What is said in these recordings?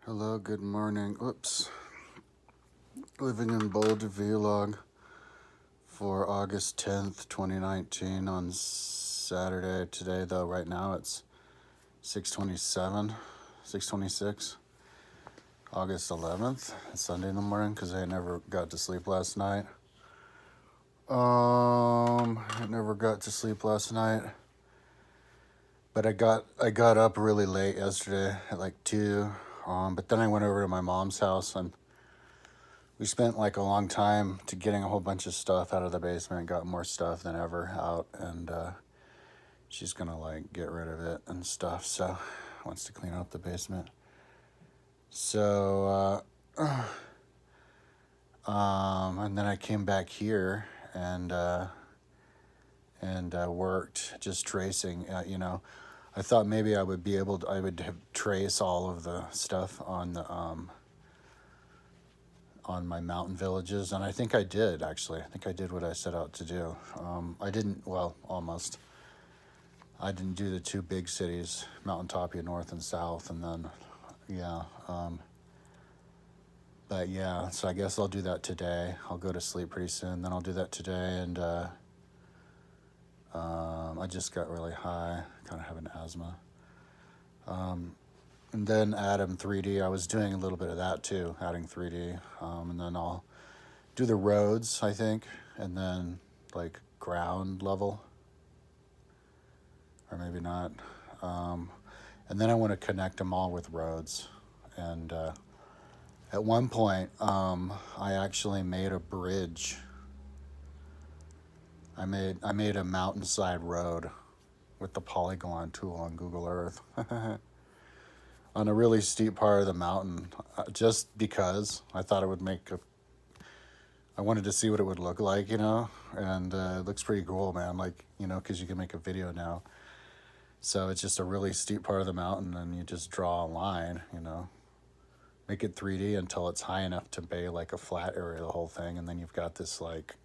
Hello, good morning. Oops. Living in Boulder vlog for August 10th, 2019 on Saturday. Today, though, right now it's 6:27, 6:26, August 11th. It's Sunday in the morning because I never got to sleep last night. I never got to sleep last night. But I got up really late yesterday at like 2. But then I went over to my mom's house and we spent like a long time to getting a whole bunch of stuff out of the basement. Got more stuff than ever out, and she's gonna like get rid of it and stuff. So wants to clean out the basement. So and then I came back here and worked just tracing. I thought maybe I would be able to. I would trace all of the stuff on the on my mountain villages, and I think I did, actually. I think I did what I set out to do. I didn't, well, almost. I didn't do the two big cities, Mountaintopia North and South, and then, yeah. But yeah, so I guess I'll do that today. I'll go to sleep pretty soon, then I'll do that today, and I just got really high, kind of having asthma. And then Atom 3D, I was doing a little bit of that too, adding 3D, and then I'll do the roads, I think, and then like ground level, or maybe not. And then I want to connect them all with roads. And at one point, I actually made a bridge. I made a mountainside road with the polygon tool on Google Earth on a really steep part of the mountain, just because I thought it would I wanted to see what it would look like, and it looks pretty cool, man, like, because you can make a video now. So it's just a really steep part of the mountain, and you just draw a line, make it 3D until it's high enough to be like a flat area, the whole thing, and then you've got this like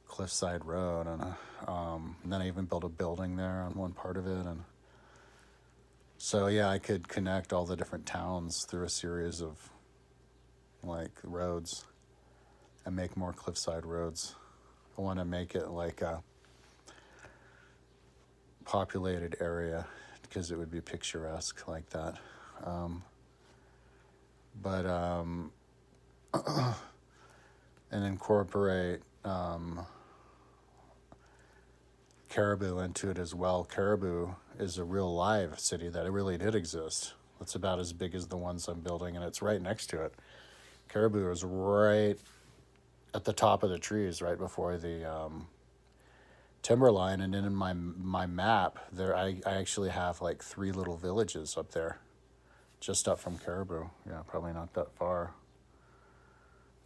cliffside road, and then I even built a building there on one part of it, and so yeah, I could connect all the different towns through a series of like roads and make more cliffside roads. I want to make it like a populated area because it would be picturesque like that. And incorporate Caribou into it as well. Caribou is a real live city that it really did exist. It's about as big as the ones I'm building, and it's right next to it. Caribou is right at the top of the trees, right before the timberline, and then in my map there, I actually have like 3 little villages up there, just up from Caribou. Yeah, probably not that far.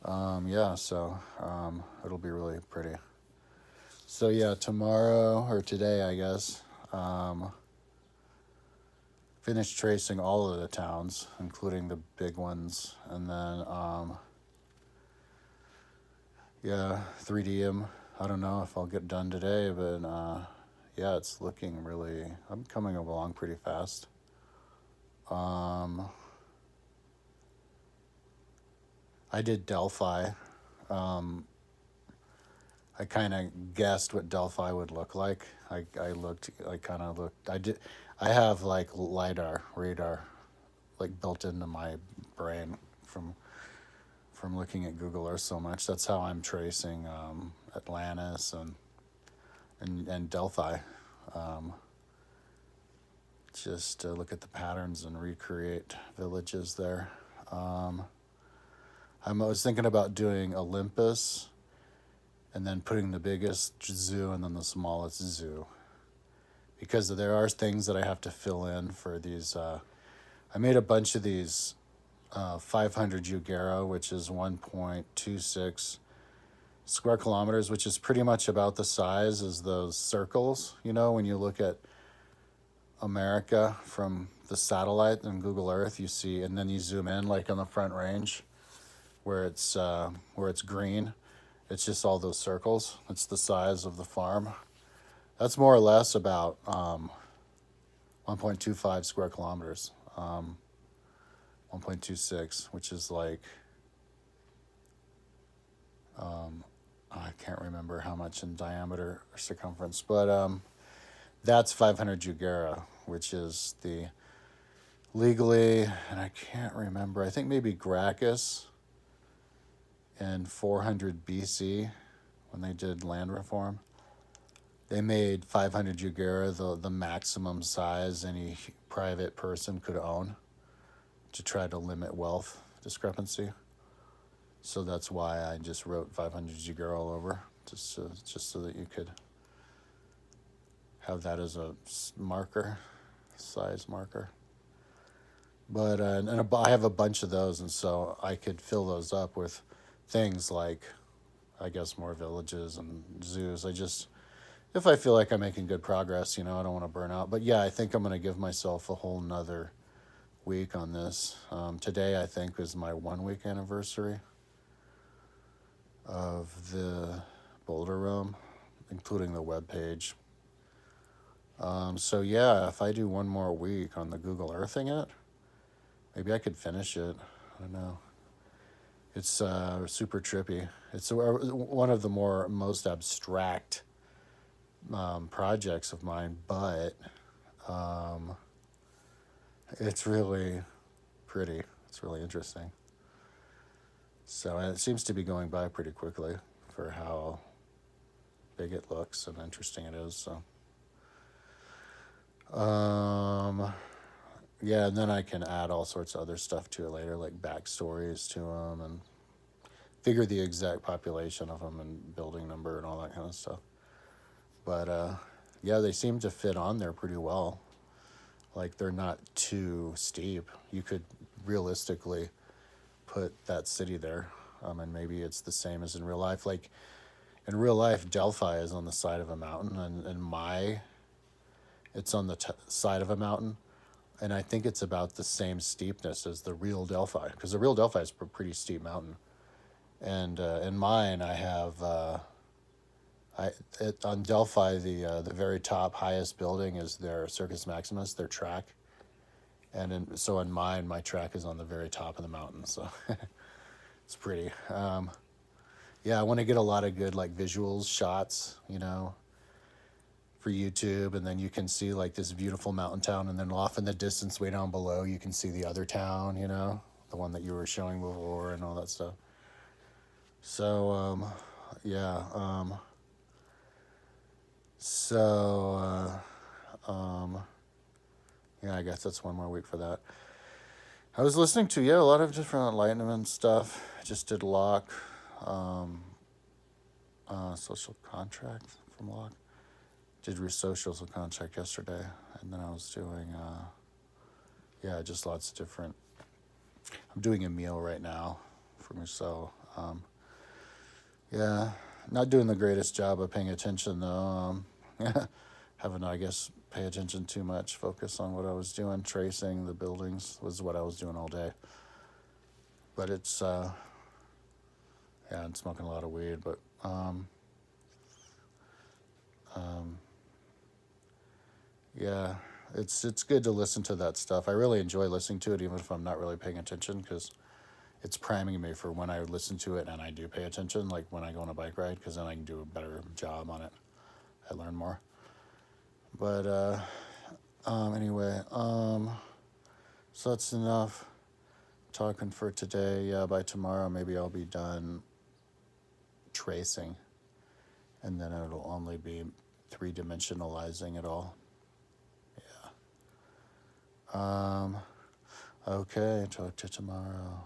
So it'll be really pretty. So yeah, tomorrow, or today, I guess, finish tracing all of the towns, including the big ones, and then 3D them. I don't know if I'll get done today, but yeah, it's looking really, I'm coming along pretty fast. I did Delphi. I kind of guessed what Delphi would look like. I have like radar, like built into my brain from looking at Google Earth so much. That's how I'm tracing Atlantis and Delphi. Just look at the patterns and recreate villages there. I was thinking about doing Olympus and then putting the biggest zoo and then the smallest zoo, because there are things that I have to fill in for these. I made a bunch of these 500 Ugera, which is 1.26 square kilometers, which is pretty much about the size as those circles. When you look at America from the satellite and Google Earth, you see, and then you zoom in like on the Front Range, where it's green. It's just all those circles. It's the size of the farm. That's more or less about 1.25 square kilometers. 1.26, which is like, I can't remember how much in diameter or circumference, but that's 500 Jugera, which is the legally, and I can't remember, I think maybe Gracchus in 400 BC when they did land reform. They made 500 Jugera the maximum size any private person could own to try to limit wealth discrepancy. So that's why I just wrote 500 Jugera all over, just so that you could have that as a marker, size marker. But I have a bunch of those, and so I could fill those up with things like, I guess, more villages and zoos. If I feel like I'm making good progress, I don't want to burn out. But yeah, I think I'm going to give myself a whole nother week on this. Today, I think, is my 1 week anniversary of the BouldeRome, including the webpage. So yeah, if I do one more week on the Google Earthing it, maybe I could finish it. I don't know. It's super trippy. It's one of the most abstract projects of mine, but it's really pretty. It's really interesting. So it seems to be going by pretty quickly for how big it looks and interesting it is. So, yeah, and then I can add all sorts of other stuff to it later, like backstories to them and figure the exact population of them and building number and all that kind of stuff. But yeah, they seem to fit on there pretty well. Like, they're not too steep. You could realistically put that city there, and maybe it's the same as in real life. Like, in real life, Delphi is on the side of a mountain, and it's on the side of a mountain, and I think it's about the same steepness as the real Delphi, because the real Delphi is a pretty steep mountain. And in mine, I have on Delphi, the very top highest building is their Circus Maximus, their track, and so in mine, my track is on the very top of the mountain, so it's pretty. Yeah, I want to get a lot of good like visuals, shots, for YouTube, and then you can see like this beautiful mountain town, and then off in the distance, way down below, you can see the other town, the one that you were showing before, and all that stuff. So yeah, yeah, I guess that's one more week for that. I was listening to a lot of different enlightenment stuff. I just did Locke, social contract from Locke. Did social contract yesterday, and then I was doing just lots of different. I'm doing a meal right now for me, so yeah, not doing the greatest job of paying attention though. Having to, I guess, pay attention too much, focus on what I was doing. Tracing the buildings was what I was doing all day. But it's I'm smoking a lot of weed, but yeah, it's good to listen to that stuff. I really enjoy listening to it, even if I'm not really paying attention, because it's priming me for when I listen to it and I do pay attention, like when I go on a bike ride, because then I can do a better job on it. I learn more. But anyway, so that's enough talking for today. Yeah, by tomorrow maybe I'll be done tracing, and then it'll only be three-dimensionalizing it all. Yeah. Okay, talk to you tomorrow.